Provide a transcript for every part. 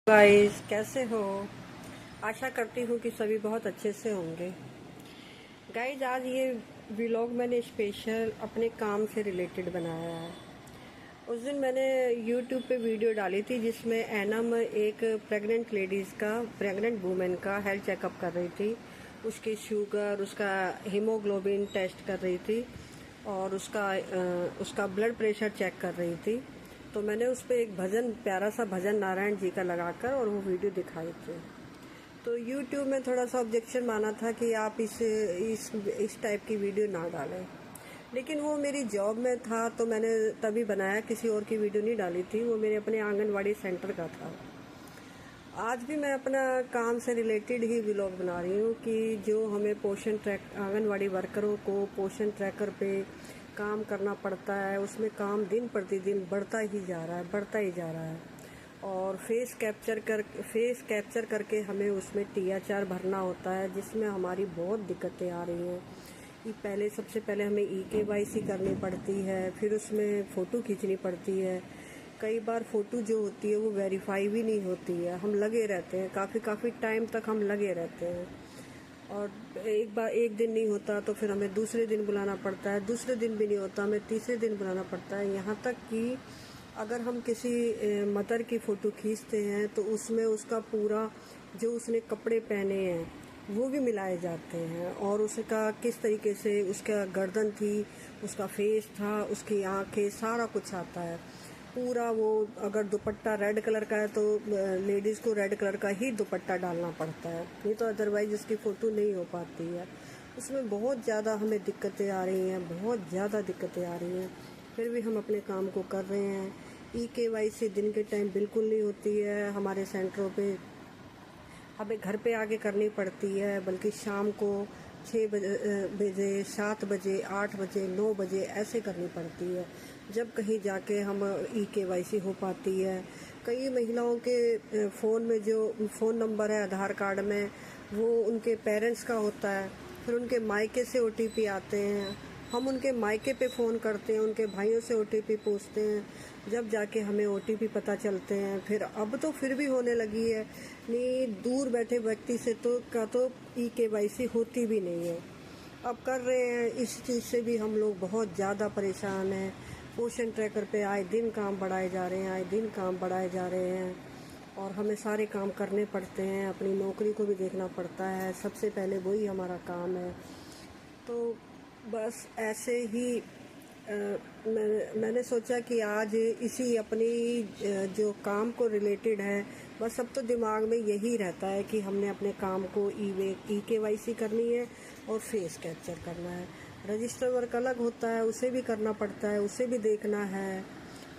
Guys, कैसे हो? आशा करती हूँ कि सभी बहुत अच्छे से होंगे। गाइस, आज ये व्लॉग मैंने स्पेशल अपने काम से रिलेटेड बनाया है। उस दिन मैंने यूट्यूब पे वीडियो डाली थी जिसमें एनम एक प्रेग्नेंट वूमेन का हेल्थ चेकअप कर रही थी। उसकी शुगर, उसका हीमोग्लोबिन टेस्ट कर रही थी और उसका ब्लड प्रेशर चेक कर रही थी। तो मैंने उस पर एक भजन, प्यारा सा भजन नारायण जी का लगाकर और वो वीडियो दिखाई थी। तो यूट्यूब में थोड़ा सा ऑब्जेक्शन माना था कि आप इस टाइप की वीडियो ना डालें, लेकिन वो मेरी जॉब में था तो मैंने तभी बनाया, किसी और की वीडियो नहीं डाली थी। वो मेरे अपने आंगनवाड़ी सेंटर का था। आज भी मैं अपना काम से रिलेटेड ही व्लॉग बना रही हूँ कि जो हमें आंगनवाड़ी वर्करों को पोषण ट्रैकर पे काम करना पड़ता है, उसमें काम दिन प्रतिदिन बढ़ता ही जा रहा है। और फेस कैप्चर करके हमें उसमें THR भरना होता है, जिसमें हमारी बहुत दिक्कतें आ रही हैं। सबसे पहले हमें EKYC करनी पड़ती है, फिर उसमें फ़ोटो खींचनी पड़ती है। कई बार फ़ोटो जो होती है वो वेरीफाई भी नहीं होती है। हम लगे रहते हैं, काफ़ी टाइम तक हम लगे रहते हैं। और एक दिन नहीं होता तो फिर हमें दूसरे दिन बुलाना पड़ता है, दूसरे दिन भी नहीं होता हमें तीसरे दिन बुलाना पड़ता है। यहाँ तक कि अगर हम किसी मदर की फ़ोटो खींचते हैं तो उसमें उसका पूरा जो उसने कपड़े पहने हैं वो भी मिलाए जाते हैं, और उसका किस तरीके से उसका गर्दन थी, उसका फेस था, उसकी आंखें, सारा कुछ आता है पूरा। वो अगर दुपट्टा रेड कलर का है तो लेडीज़ को रेड कलर का ही दुपट्टा डालना पड़ता है, नहीं तो अदरवाइज उसकी फ़ोटो नहीं हो पाती है। उसमें बहुत ज़्यादा हमें दिक्कतें आ रही हैं, बहुत ज़्यादा दिक्कतें आ रही हैं, फिर भी हम अपने काम को कर रहे हैं। EKYC दिन के टाइम बिल्कुल नहीं होती है हमारे सेंटरों पे, हमें घर पे आके करनी पड़ती है, बल्कि शाम को 6 बजे, 7 बजे, 8 बजे, 9 बजे ऐसे करनी पड़ती है, जब कहीं जाके हम EKYC हो पाती है। कई महिलाओं के फ़ोन में जो फ़ोन नंबर है आधार कार्ड में, वो उनके पेरेंट्स का होता है, फिर उनके मायके से OTP आते हैं। हम उनके मायके पे फ़ोन करते हैं, उनके भाइयों से OTP पूछते हैं, जब जाके हमें OTP पता चलते हैं। फिर अब तो फिर भी होने लगी है, नहीं दूर बैठे व्यक्ति से तो EKYC होती भी नहीं है, अब कर रहे हैं। इस चीज़ से भी हम लोग बहुत ज़्यादा परेशान हैं। पोषण ट्रैकर पे आए दिन काम बढ़ाए जा रहे हैं, और हमें सारे काम करने पड़ते हैं, अपनी नौकरी को भी देखना पड़ता है, सबसे पहले वही हमारा काम है। तो बस ऐसे ही मैंने सोचा कि आज इसी अपनी जो काम को रिलेटेड है, बस अब तो दिमाग में यही रहता है कि हमने अपने काम को EKYC करनी है और फेस कैप्चर करना है। रजिस्टर वर्क अलग होता है, उसे भी करना पड़ता है, उसे भी देखना है,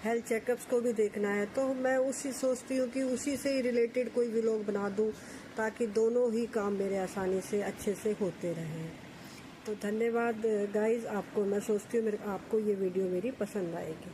हेल्थ चेकअप्स को भी देखना है। तो मैं उसी सोचती हूँ कि उसी से ही रिलेटेड कोई व्लॉग बना दूँ, ताकि दोनों ही काम मेरे आसानी से अच्छे से होते रहें। तो धन्यवाद गाइज़, आपको मैं सोचती हूँ आपको ये वीडियो मेरी पसंद आएगी।